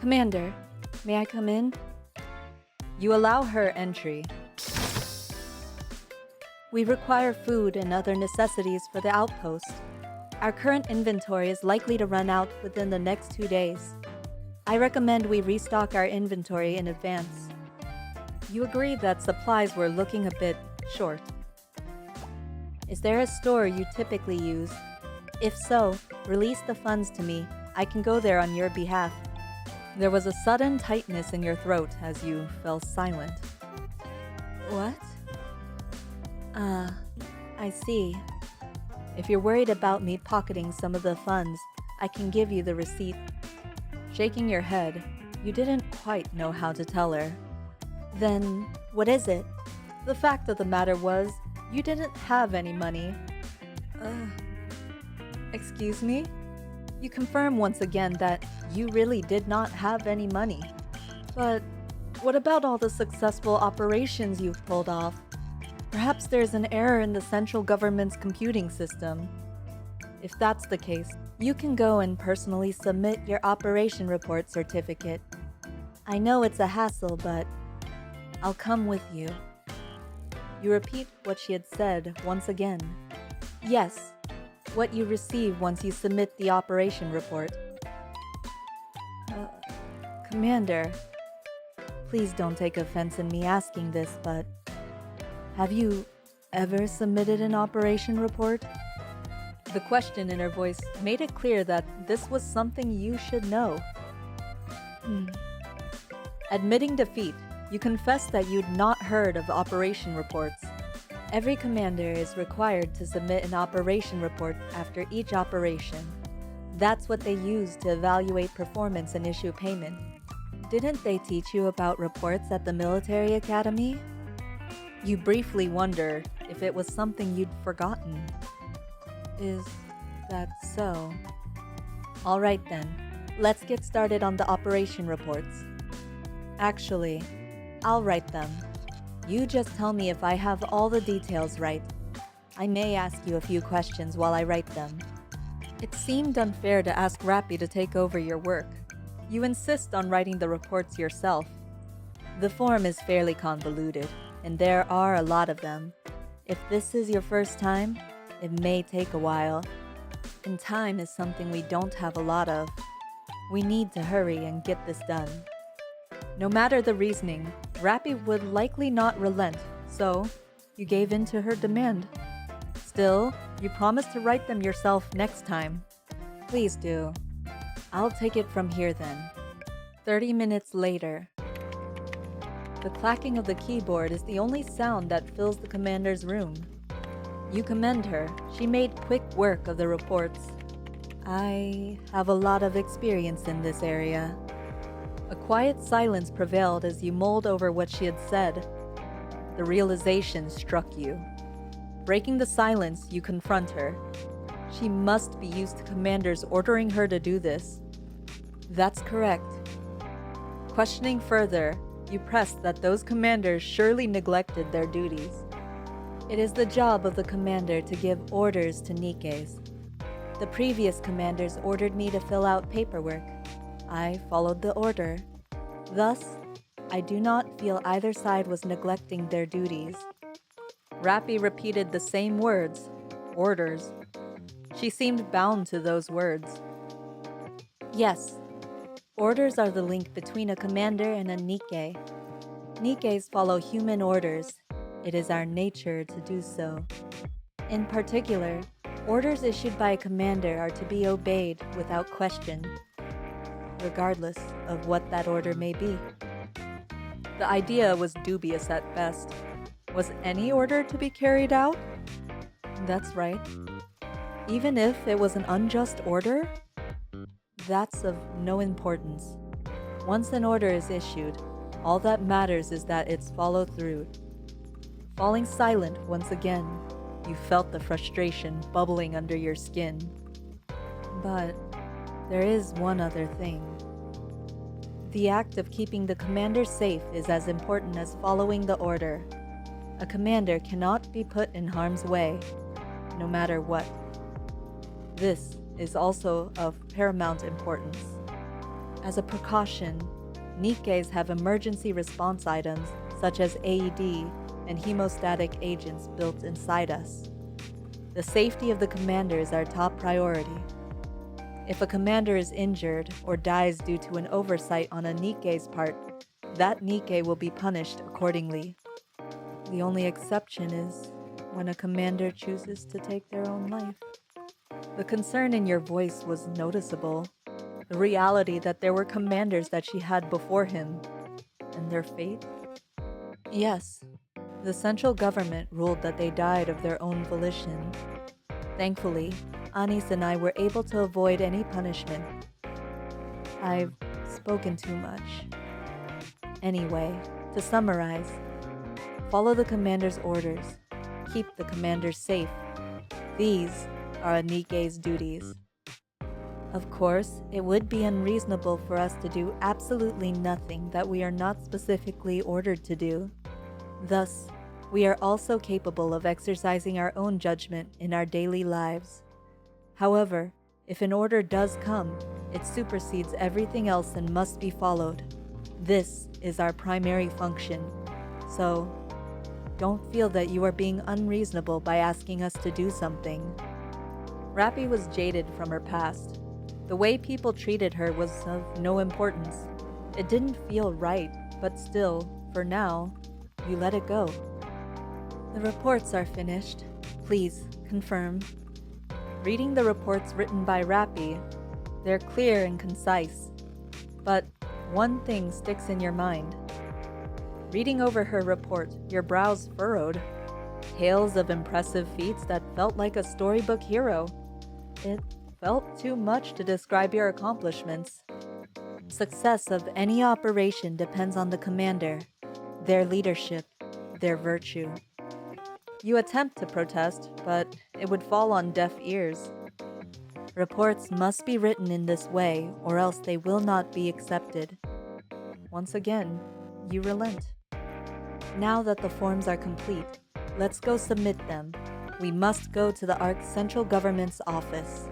Commander, may I come in? You allow her entry. We require food and other necessities for the outpost. Our current inventory is likely to run out within the next 2 days. I recommend we restock our inventory in advance. You agreed that supplies were looking a bit short. Is there a store you typically use? If so, release the funds to me. I can go there on your behalf. There was a sudden tightness in your throat as you fell silent. What? I see. If you're worried about me pocketing some of the funds, I can give you the receipt. Shaking your head, you didn't quite know how to tell her. Then, what is it? The fact of the matter was, you didn't have any money. Excuse me? You confirm once again that you really did not have any money. But what about all the successful operations you've pulled off? Perhaps there's an error in the central government's computing system. If that's the case, you can go and personally submit your operation report certificate. I know it's a hassle, but I'll come with you. You repeat what she had said once again. Yes, what you receive once you submit the operation report. Commander, please don't take offense in me asking this, but have you ever submitted an operation report? The question in her voice made it clear that this was something you should know. Admitting defeat, you confessed that you'd not heard of operation reports. Every commander is required to submit an operation report after each operation. That's what they use to evaluate performance and issue payment. Didn't they teach you about reports at the military academy? You briefly wonder if it was something you'd forgotten. Is that so? All right then, let's get started on the operation reports. Actually, I'll write them. You just tell me if I have all the details right. I may ask you a few questions while I write them. It seemed unfair to ask RAPI to take over your work. You insist on writing the reports yourself. The form is fairly convoluted, and there are a lot of them. If this is your first time, it may take a while. And time is something we don't have a lot of. We need to hurry and get this done. No matter the reasoning, RAPI would likely not relent, so you gave in to her demand. Still, you promised to write them yourself next time. Please do. I'll take it from here then. 30 minutes later. The clacking of the keyboard is the only sound that fills the commander's room. You commend her. She made quick work of the reports. I have a lot of experience in this area. A quiet silence prevailed as you mulled over what she had said. The realization struck you. Breaking the silence, you confront her. She must be used to commanders ordering her to do this. That's correct. Questioning further, you pressed that those commanders surely neglected their duties. It is the job of the commander to give orders to Nikkes. The previous commanders ordered me to fill out paperwork. I followed the order. Thus, I do not feel either side was neglecting their duties. RAPI repeated the same words, orders. She seemed bound to those words. Yes, orders are the link between a commander and a Nikke. Nikkes follow human orders. It is our nature to do so. In particular, orders issued by a commander are to be obeyed without question, regardless of what that order may be. The idea was dubious at best. Was any order to be carried out? That's right. Even if it was an unjust order? That's of no importance. Once an order is issued, all that matters is that it's followed through. Falling silent once again, you felt the frustration bubbling under your skin. But there is one other thing. The act of keeping the commander safe is as important as following the order. A commander cannot be put in harm's way, no matter what. This is also of paramount importance. As a precaution, Nikkes have emergency response items such as AED and hemostatic agents built inside us. The safety of the commander is our top priority. If a commander is injured or dies due to an oversight on a Nikke's part, that Nikke will be punished accordingly. The only exception is when a commander chooses to take their own life. The concern in your voice was noticeable. The reality that there were commanders that she had before him, and their fate? Yes, the central government ruled that they died of their own volition. Thankfully, Anis and I were able to avoid any punishment. I've spoken too much. Anyway, to summarize, follow the commander's orders. Keep the commander safe. These are a Nikke's duties. Of course, it would be unreasonable for us to do absolutely nothing that we are not specifically ordered to do. Thus, we are also capable of exercising our own judgment in our daily lives. However, if an order does come, it supersedes everything else and must be followed. This is our primary function. So, don't feel that you are being unreasonable by asking us to do something. RAPI was jaded from her past. The way people treated her was of no importance. It didn't feel right, but still, for now, you let it go. The reports are finished. Please, confirm. Reading the reports written by RAPI, they're clear and concise. But one thing sticks in your mind. Reading over her report, your brows furrowed. Tales of impressive feats that felt like a storybook hero. It felt too much to describe your accomplishments. Success of any operation depends on the commander, their leadership, their virtue. You attempt to protest, but it would fall on deaf ears. Reports must be written in this way, or else they will not be accepted. Once again, you relent. Now that the forms are complete, let's go submit them. We must go to the ARC's central government's office.